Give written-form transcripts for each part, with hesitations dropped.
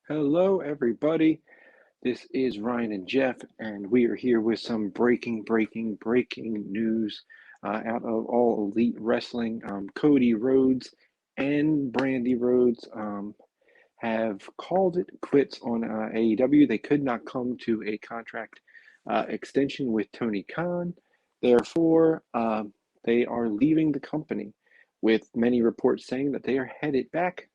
Hello, everybody. This is Ryan and Jeff, and we are here with some breaking news out of All Elite Wrestling. Cody Rhodes and Brandy Rhodes have called it quits on AEW. They could not come to a contract extension with Tony Khan. Therefore, they are leaving the company, with many reports saying that they are headed back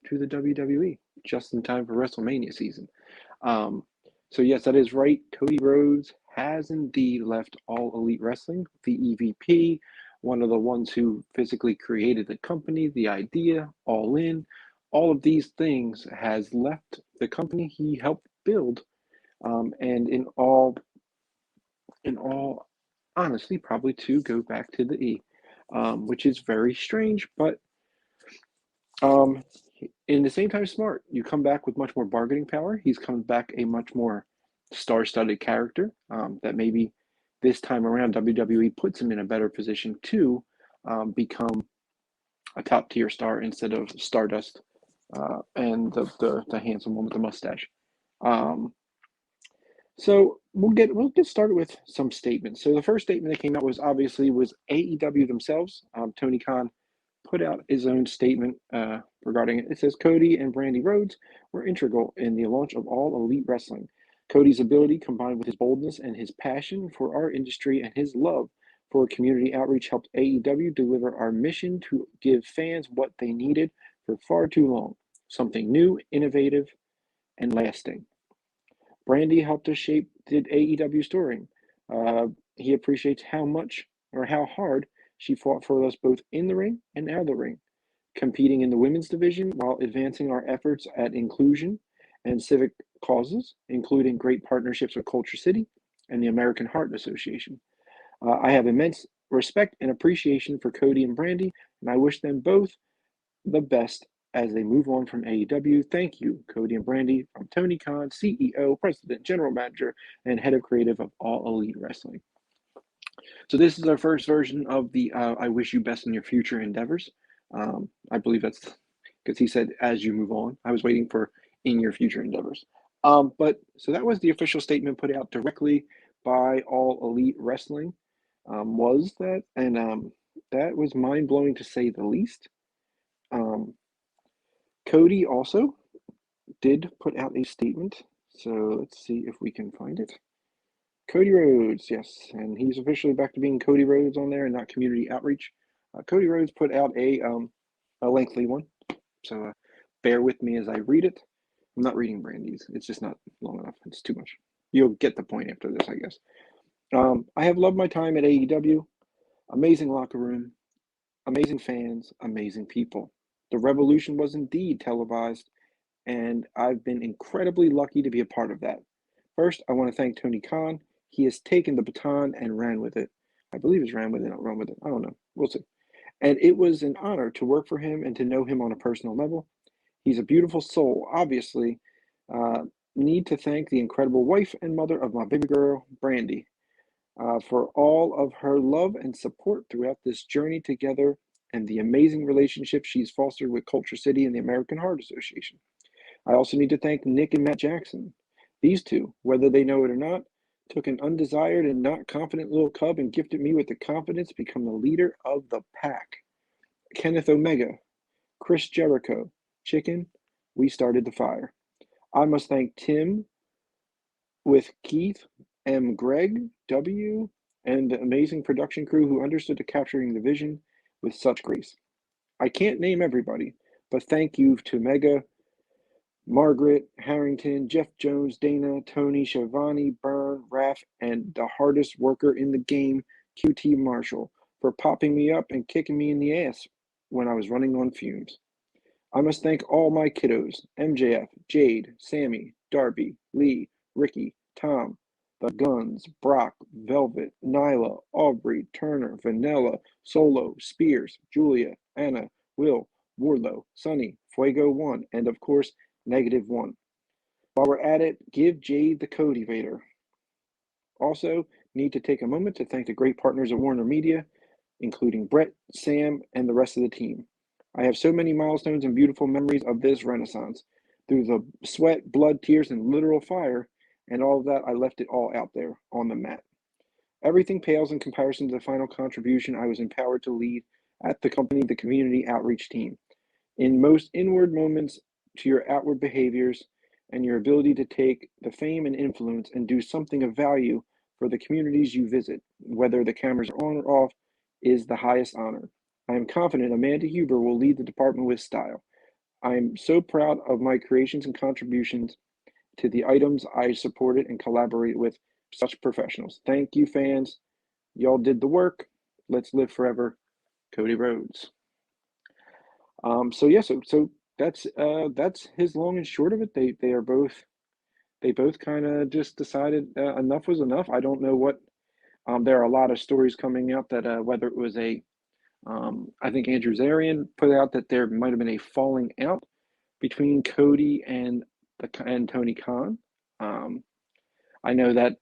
to the WWE just in time for WrestleMania season. Um, so yes, that is right. Cody Rhodes has indeed left All Elite Wrestling, the EVP, one of the ones who physically created the company, the idea, All In, all of these things has left the company he helped build, and in all honesty, probably to go back to the E, which is very strange, but um, in the same time, smart. You come back with much more bargaining power. He's come back a much more star-studded character that maybe this time around WWE puts him in a better position to become a top-tier star instead of Stardust and the handsome one with the mustache. Um, so we'll get started with some statements. So the first statement that came out was AEW themselves. Tony Khan put out his own statement regarding it. It says Cody and Brandy Rhodes were integral in the launch of All Elite Wrestling. Cody's ability, combined with his boldness and his passion for our industry and his love for community outreach, helped AEW deliver our mission to give fans what they needed for far too long: something new, innovative, and lasting. Brandy helped us shape the AEW story. He appreciates how much or how hard she fought for us both in the ring and out of the ring, competing in the women's division while advancing our efforts at inclusion and civic causes, including great partnerships with Culture City and the American Heart Association. I have immense respect and appreciation for Cody and Brandy, and I wish them both the best as they move on from AEW. Thank you, Cody and Brandy, from Tony Khan, CEO, President, General Manager, and Head of Creative of All Elite Wrestling. So this is our first version of the I wish you best in your future endeavors. I believe that's because he said as you move on. I was waiting for in your future endeavors. But so that was the official statement put out directly by All Elite Wrestling. Was that and that was mind blowing to say the least. Um, Cody also did put out a statement. So let's see if we can find it. Cody Rhodes, yes, and he's officially back to being Cody Rhodes on there and not Community Outreach. Cody Rhodes put out a lengthy one, so bear with me as I read it. I'm not reading Brandy's; it's just not long enough. It's too much. You'll get the point after this, I guess. I have loved my time at AEW. Amazing locker room, amazing fans, amazing people. The revolution was indeed televised, and I've been incredibly lucky to be a part of that. First, I want to thank Tony Khan. He has taken the baton and ran with it. I believe he's ran with it, not run with it. I don't know. We'll see. And it was an honor to work for him and to know him on a personal level. He's a beautiful soul, obviously. Uh, Need to thank the incredible wife and mother of my baby girl, Brandy, for all of her love and support throughout this journey together and the amazing relationship she's fostered with Culture City and the American Heart Association. I also need to thank Nick and Matt Jackson. These two, whether they know it or not, took an undesired and not confident little cub and gifted me with the confidence to become the leader of the pack. Kenneth Omega, Chris Jericho, Chicken, we started the fire. I must thank Tim with Keith, M. Greg, W, and the amazing production crew who understood the capturing the vision with such grace. I can't name everybody, but thank you to Mega, Margaret, Harrington, Jeff Jones, Dana, Tony, Shivani, Byrne, Raph, and the hardest worker in the game, QT Marshall, for popping me up and kicking me in the ass when I was running on fumes. I must thank all my kiddos: MJF, Jade, Sammy, Darby, Lee, Ricky, Tom, the Guns, Brock, Velvet, Nyla, Aubrey, Turner, Vanilla, Solo, Spears, Julia, Anna, Will, Wardlow, Sonny, Fuego One, and of course, -1. While we're at it, give Jade the Cody Vader. Also, need to take a moment to thank the great partners at Warner Media, including Brett, Sam, and the rest of the team. I have so many milestones and beautiful memories of this renaissance, through the sweat, blood, tears, and literal fire, and all of that, I left it all out there on the mat. Everything pales in comparison to the final contribution I was empowered to lead at the company, the community outreach team. In most inward moments to your outward behaviors and your ability to take the fame and influence and do something of value for the communities you visit, whether the cameras are on or off, is the highest honor. I am confident Amanda Huber will lead the department with style. I am so proud of my creations and contributions to the items I supported and collaborated with such professionals. Thank you, fans. Y'all did the work. Let's live forever, Cody Rhodes. So that's his long and short of it. They both kind of just decided enough was enough. I don't know what. There are a lot of stories coming out that whether it was I think Andrew Zarian put out that there might have been a falling out between Cody and Tony Khan. I know that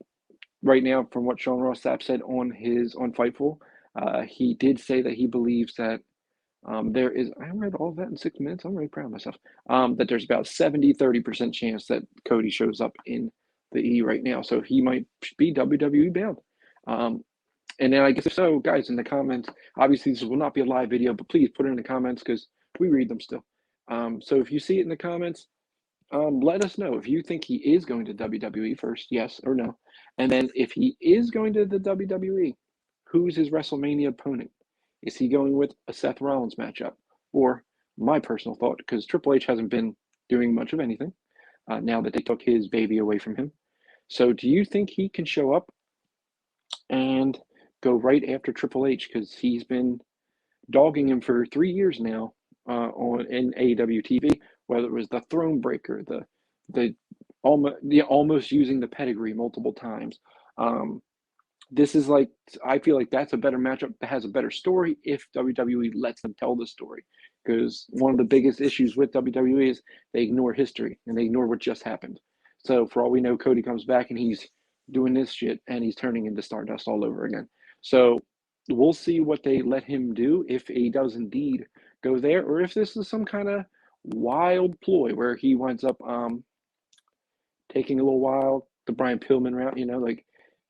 right now, from what Sean Ross Sapp said on Fightful, he did say that he believes that there is, I read all that in 6 minutes. I'm really proud of myself. That there's about 30% chance that Cody shows up in the E right now. So he might be WWE bound. And then I guess if so, guys, in the comments, obviously this will not be a live video, but please put it in the comments because we read them still. So if you see it in the comments, let us know if you think he is going to WWE first, yes or no. And then if he is going to the WWE, who's his WrestleMania opponent? Is he going with a Seth Rollins matchup? Or my personal thought, because Triple H hasn't been doing much of anything now that they took his baby away from him. So do you think he can show up and go right after Triple H? Because he's been dogging him for 3 years now in AEW TV, whether it was the Throne Breaker, the almost using the pedigree multiple times. This is like, I feel like that's a better matchup that has a better story if WWE lets them tell the story. Because one of the biggest issues with WWE is they ignore history and they ignore what just happened. So for all we know, Cody comes back and he's doing this shit and he's turning into Stardust all over again. So we'll see what they let him do if he does indeed go there, or if this is some kind of wild ploy where he winds up taking a little while the Brian Pillman route, like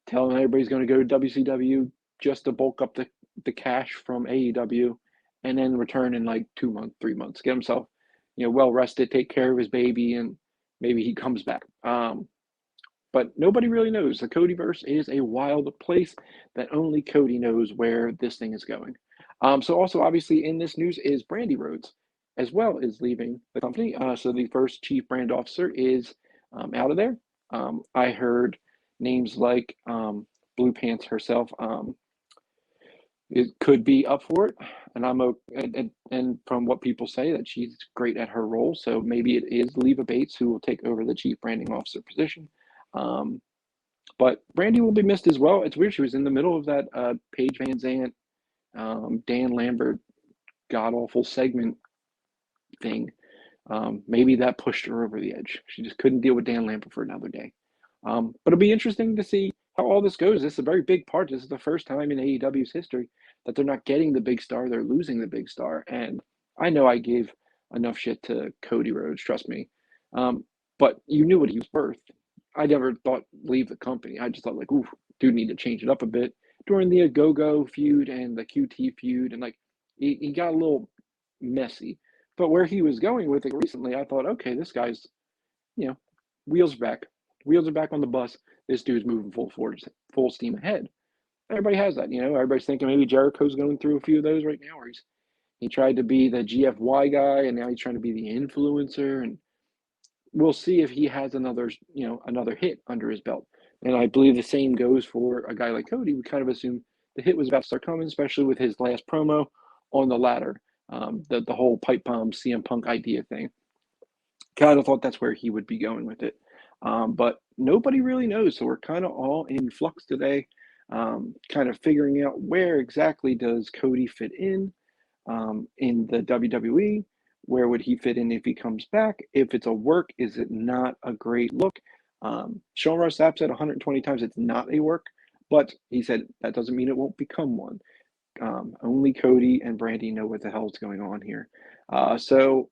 telling everybody's going to go to WCW just to bulk up the cash from AEW and then return in like 2 months, 3 months, get himself, well rested, take care of his baby, and maybe he comes back. But nobody really knows. The Codyverse is a wild place that only Cody knows where this thing is going. So also, obviously, in this news is Brandy Rhodes, as well as leaving the company. So the first chief brand officer is out of there. I heard names like Blue Pants herself. It could be up for it, and from what people say, that she's great at her role. So maybe it is Leva Bates who will take over the chief branding officer position. But Brandy will be missed as well. It's weird. She was in the middle of that Paige Van Zant, Dan Lambert, god awful segment thing. Maybe that pushed her over the edge. She just couldn't deal with Dan Lambert for another day. But it'll be interesting to see how all this goes. This is a very big part. This is the first time in AEW's history that they're not getting the big star. They're losing the big star. And I know I gave enough shit to Cody Rhodes, trust me. But you knew what he was worth. I never thought leave the company. I just thought like, ooh, dude, need to change it up a bit. During the Go-Go feud and the QT feud, and like he got a little messy. But where he was going with it recently, I thought, okay, this guy's, wheels are back. Wheels are back on the bus. This dude's moving full steam ahead. Everybody has that, Everybody's thinking maybe Jericho's going through a few of those right now, where he tried to be the GFY guy, and now he's trying to be the influencer, and we'll see if he has another hit under his belt. And I believe the same goes for a guy like Cody. We kind of assume the hit was about to start coming, especially with his last promo on the ladder, the whole pipe bomb CM Punk idea thing. Kind of thought that's where he would be going with it. But nobody really knows. So we're kind of all in flux today, kind of figuring out where exactly does Cody fit in the WWE. Where would he fit in if he comes back? If it's a work, is it not a great look? Sean Ross Sapp said 120 times it's not a work, but he said that doesn't mean it won't become one. Only Cody and Brandy know what the hell is going on here. So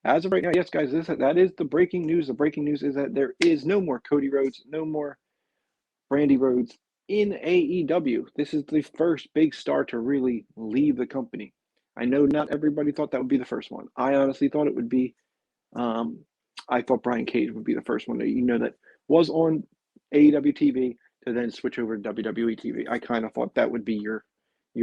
As of right now, yes, guys, that is the breaking news. The breaking news is that there is no more Cody Rhodes, no more Brandy Rhodes in AEW. This is the first big star to really leave the company. I know not everybody thought that would be the first one. I honestly thought it would be um, I thought Brian Cage would be the first one that was on AEW TV to then switch over to WWE TV. I kind of thought that would be your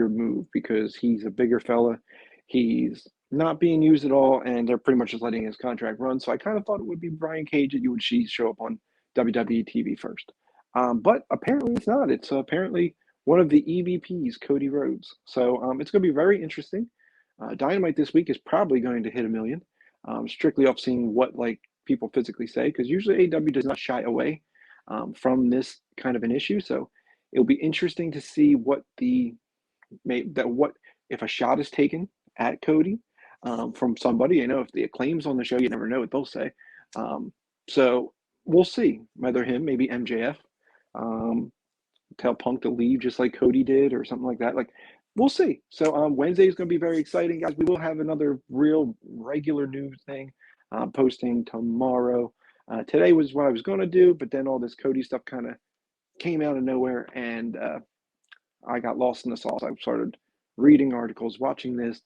move because he's a bigger fella. He's not being used at all, and they're pretty much just letting his contract run. So I kind of thought it would be Brian Cage that you would see show up on WWE TV first. But apparently it's not. It's apparently one of the EVPs, Cody Rhodes. So it's going to be very interesting. Dynamite this week is probably going to hit 1 million, strictly off seeing what like people physically say, because usually AEW does not shy away from this kind of an issue. So it'll be interesting to see what if a shot is taken at Cody from somebody. I know if the Acclaim's on the show, you never know what they'll say. So we'll see whether him, maybe MJF, um, tell Punk to leave just like Cody did or something like that. Like we'll see. So Wednesday is going to be very exciting, guys. We will have another real regular news thing posting tomorrow. Today was what I was going to do, but then all this Cody stuff kind of came out of nowhere, and I got lost in the sauce. I started reading articles, watching this,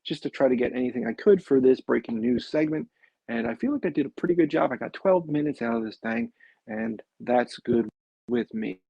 just to try to get anything I could for this breaking news segment. And I feel like I did a pretty good job. I got 12 minutes out of this thing, and that's good with me.